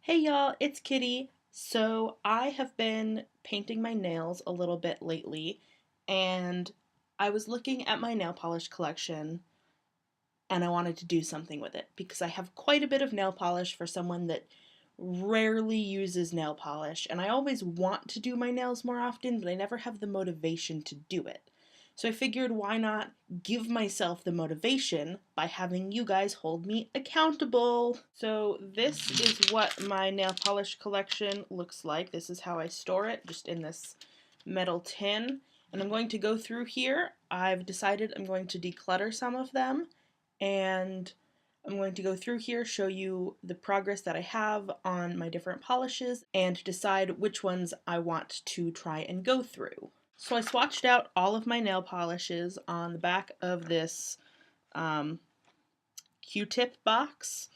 Hey y'all, it's Kitty. So I have been painting my nails a little bit lately, and I was looking at my nail polish collection and I wanted to do something with it because I have quite a bit of nail polish for someone that rarely uses nail polish, and I always want to do my nails more often, but I never have the motivation to do it. So I figured why not give myself the motivation by having you guys hold me accountable. So this is what my nail polish collection looks like. This is how I store it, just in this metal tin. And I'm going to go through here. I've decided I'm going to declutter some of them, and I'm going to go through here, show you the progress that I have on my different polishes, and decide which ones I want to try and go through. So I swatched out all of my nail polishes on the back of this Q-tip box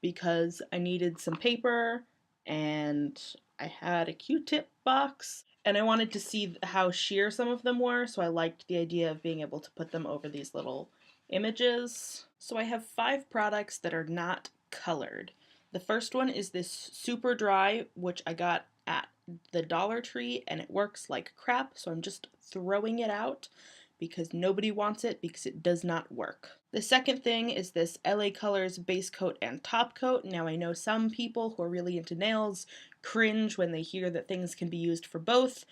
because I needed some paper and I had a Q-tip box and I wanted to see how sheer some of them were, so I liked the idea of being able to put them over these little images. So I have 5 products that are not colored. The first one is this super dry, which I got at the Dollar Tree, and it works like crap, so I'm just throwing it out because nobody wants it because it does not work. The second thing is this LA Colors base coat and top coat. Now I know some people who are really into nails cringe when they hear that things can be used for both,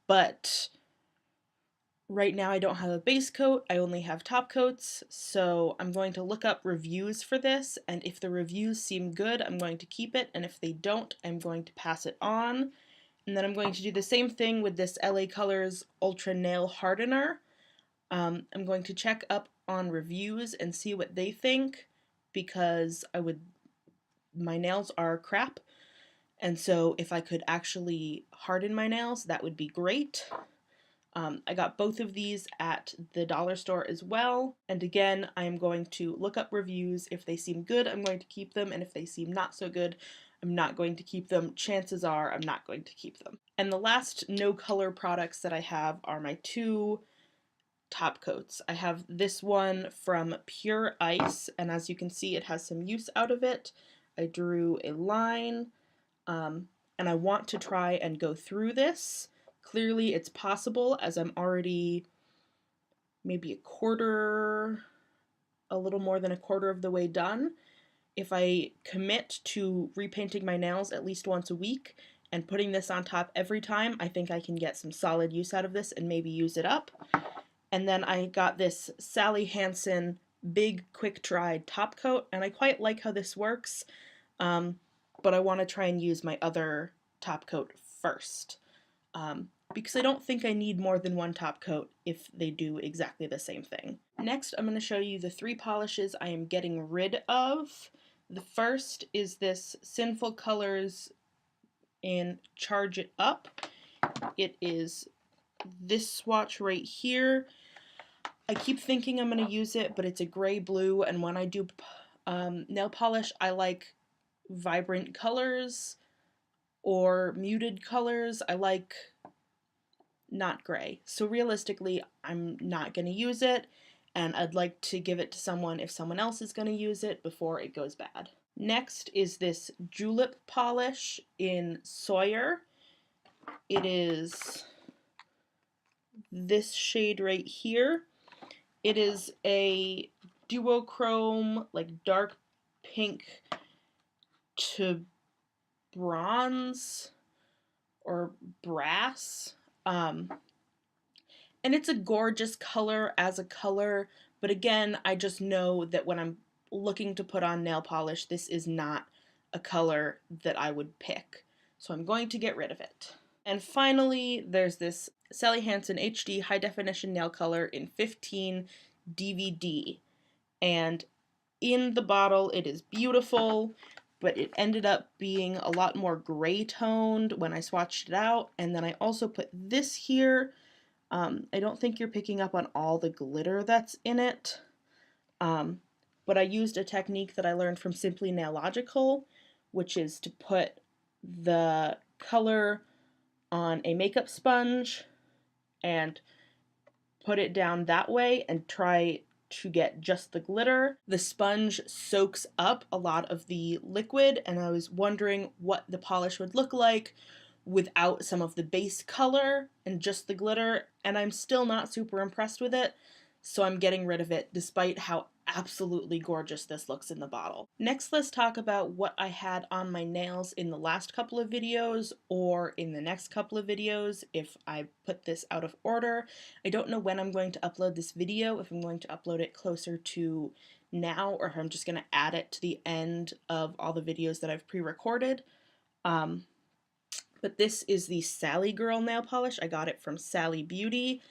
but right now I don't have a base coat, I only have top coats, so I'm going to look up reviews for this, and if the reviews seem good, I'm going to keep it, and if they don't, I'm going to pass it on. And then I'm going to do the same thing with this LA Colors Ultra Nail Hardener. I'm going to check up on reviews and see what they think, because my nails are crap, and so if I could actually harden my nails, that would be great. I got both of these at the dollar store as well, and again, I'm going to look up reviews. If they seem good, I'm going to keep them, and if they seem not so good, I'm not going to keep them. Chances are I'm not going to keep them. And the last no color products that I have are my 2 top coats. I have this one from Pure Ice, and as you can see, it has some use out of it. I drew a line, and I want to try and go through this. Clearly it's possible, as I'm already maybe a little more than a quarter of the way done. If I commit to repainting my nails at least once a week and putting this on top every time, I think I can get some solid use out of this and maybe use it up. And then I got this Sally Hansen Big Quick Dry top coat, and I quite like how this works, but I want to try and use my other top coat first, because I don't think I need more than 1 top coat if they do exactly the same thing. Next, I'm going to show you the 3 polishes I am getting rid of. The first is this Sinful Colors in Charge It Up. It is this swatch right here. I keep thinking I'm going to use it, but it's a gray blue, and when I do nail polish, I like vibrant colors or muted colors. I like not gray. So realistically, I'm not going to use it, and I'd like to give it to someone if someone else is going to use it before it goes bad. Next is this Julep polish in Sawyer. It is this shade right here. It is a duochrome, like dark pink to bronze or brass. And it's a gorgeous color as a color, but again, I just know that when I'm looking to put on nail polish, this is not a color that I would pick. So I'm going to get rid of it. And finally, there's this Sally Hansen HD High Definition Nail Color in 15 DVD. And in the bottle, it is beautiful, but it ended up being a lot more gray toned when I swatched it out. And then I also put this here. I don't think you're picking up on all the glitter that's in it, but I used a technique that I learned from Simply Nailogical, which is to put the color on a makeup sponge and put it down that way and try to get just the glitter. The sponge soaks up a lot of the liquid, and I was wondering what the polish would look like without some of the base color and just the glitter, and I'm still not super impressed with it, so I'm getting rid of it despite how absolutely gorgeous this looks in the bottle. Next, let's talk about what I had on my nails in the last couple of videos or in the next couple of videos if I put this out of order. I don't know when I'm going to upload this video, if I'm going to upload it closer to now or if I'm just going to add it to the end of all the videos that I've pre-recorded. But this is the Sally Girl nail polish. I got it from Sally Beauty,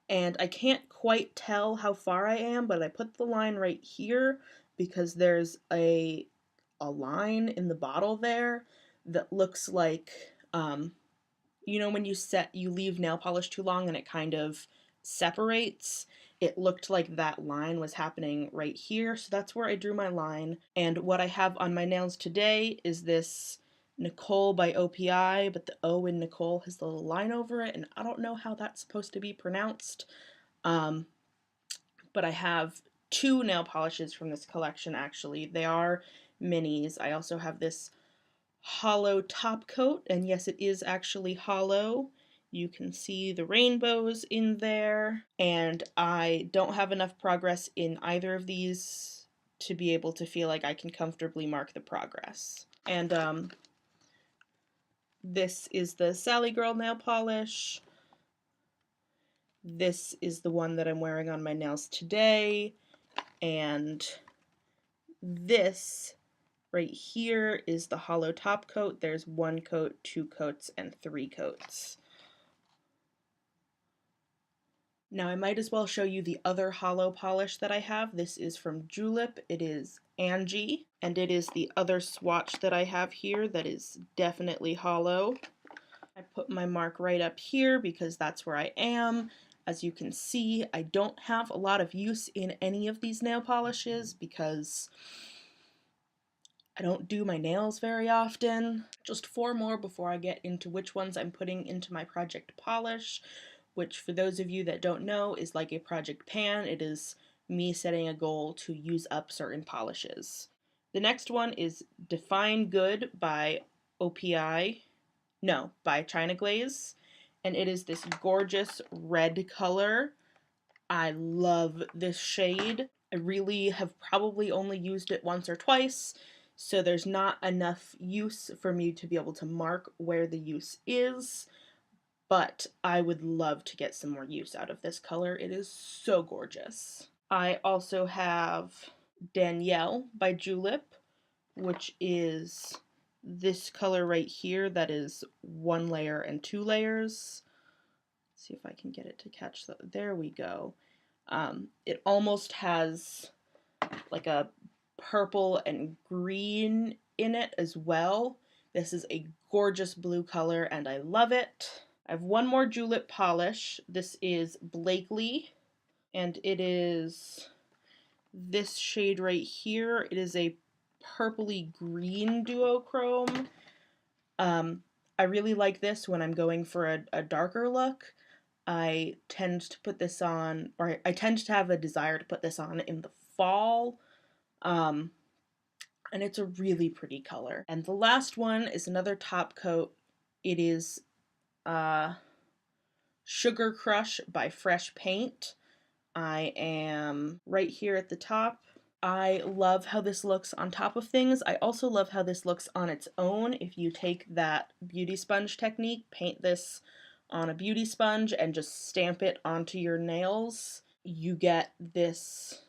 and I can't quite tell how far I am, but I put the line right here because there's a line in the bottle there that looks like, you know, when you leave nail polish too long and it kind of separates. It looked like that line was happening right here, so that's where I drew my line. And what I have on my nails today is this Nicole by OPI, but the O in Nicole has the little line over it, and I don't know how that's supposed to be pronounced. But I have two nail polishes from this collection, actually. They are minis. I also have this hollow top coat, and yes, it is actually hollow. You can see the rainbows in there, and I don't have enough progress in either of these to be able to feel like I can comfortably mark the progress. And this is the Sally Girl nail polish. This is the one that I'm wearing on my nails today, and this right here is the hollow top coat. There's one coat, two coats, and three coats. Now I might as well show you the other hollow polish that I have. This is from Julep. It is Angie, and it is the other swatch that I have here that is definitely hollow. I put my mark right up here because that's where I am. As you can see, I don't have a lot of use in any of these nail polishes because I don't do my nails very often. Just 4 more before I get into which ones I'm putting into my project polish, which for those of you that don't know is like a project pan. It is me setting a goal to use up certain polishes. The next one is Define Good by OPI, no, by China Glaze, and it is this gorgeous red color. I love this shade. I really have probably only used it once or twice, so there's not enough use for me to be able to mark where the use is, but I would love to get some more use out of this color. It is so gorgeous. I also have Danielle by Julep, which is this color right here that is 1 layer and 2 layers. Let's see if I can get it to catch that. There we go. It almost has like a purple and green in it as well. This is a gorgeous blue color and I love it. I have one more Julep polish. This is Blakely, and it is this shade right here. It is a purpley green duochrome. I really like this when I'm going for a darker look. I tend to put this on, or I tend to have a desire to put this on in the fall. And it's a really pretty color. And the last one is another top coat. It is Sugar Crush by Fresh Paint. I am right here at the top. I love how this looks on top of things. I also love how this looks on its own. If you take that beauty sponge technique, paint this on a beauty sponge and just stamp it onto your nails, you get this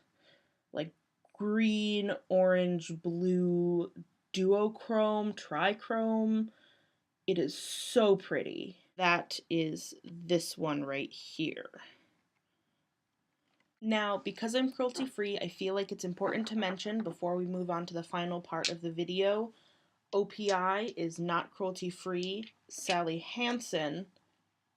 like green, orange, blue duochrome, trichrome. It is so pretty. That is this one right here. Now, because I'm cruelty free, I feel like it's important to mention before we move on to the final part of the video, OPI is not cruelty free, Sally Hansen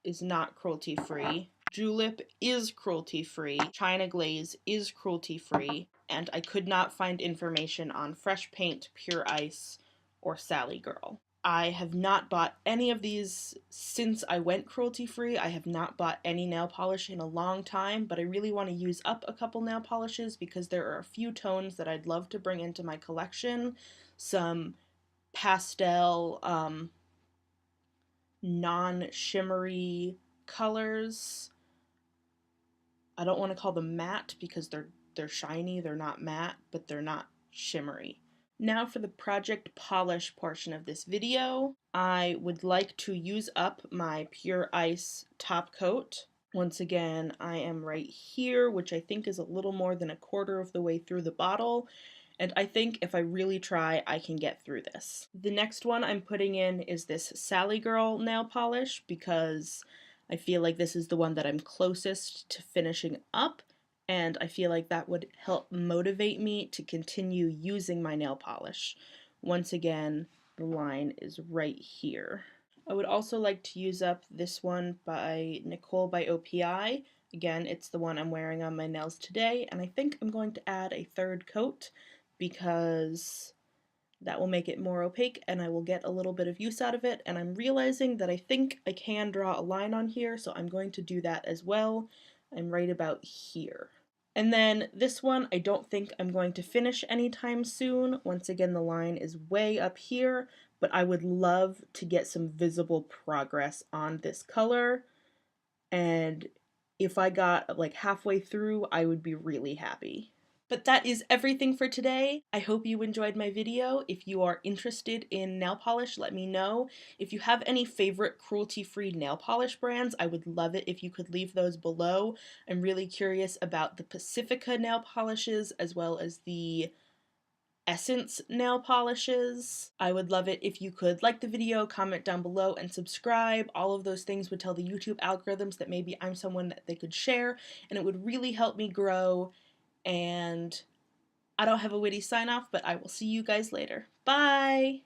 is not cruelty free, Julep is cruelty free, China Glaze is cruelty free, and I could not find information on Fresh Paint, Pure Ice, or Sally Girl. I have not bought any of these since I went cruelty free. I have not bought any nail polish in a long time, but I really want to use up a couple nail polishes because there are a few tones that I'd love to bring into my collection. Some pastel, non-shimmery colors. I don't want to call them matte because they're shiny, they're not matte, but they're not shimmery. Now for the project polish portion of this video, I would like to use up my Pure Ice top coat. Once again, I am right here, which I think is a little more than a quarter of the way through the bottle, and I think if I really try, I can get through this. The next one I'm putting in is this Sally Girl nail polish because I feel like this is the one that I'm closest to finishing up, and I feel like that would help motivate me to continue using my nail polish. Once again, the line is right here. I would also like to use up this one by Nicole by OPI. Again, it's the one I'm wearing on my nails today, and I think I'm going to add a third coat because that will make it more opaque and I will get a little bit of use out of it, and I'm realizing that I think I can draw a line on here, so I'm going to do that as well. I'm right about here. And then this one, I don't think I'm going to finish anytime soon. Once again, the line is way up here, but I would love to get some visible progress on this color. And if I got like halfway through, I would be really happy. But that is everything for today. I hope you enjoyed my video. If you are interested in nail polish, let me know. If you have any favorite cruelty-free nail polish brands, I would love it if you could leave those below. I'm really curious about the Pacifica nail polishes as well as the Essence nail polishes. I would love it if you could like the video, comment down below, and subscribe. All of those things would tell the YouTube algorithms that maybe I'm someone that they could share, and it would really help me grow. And I don't have a witty sign off, but I will see you guys later. Bye!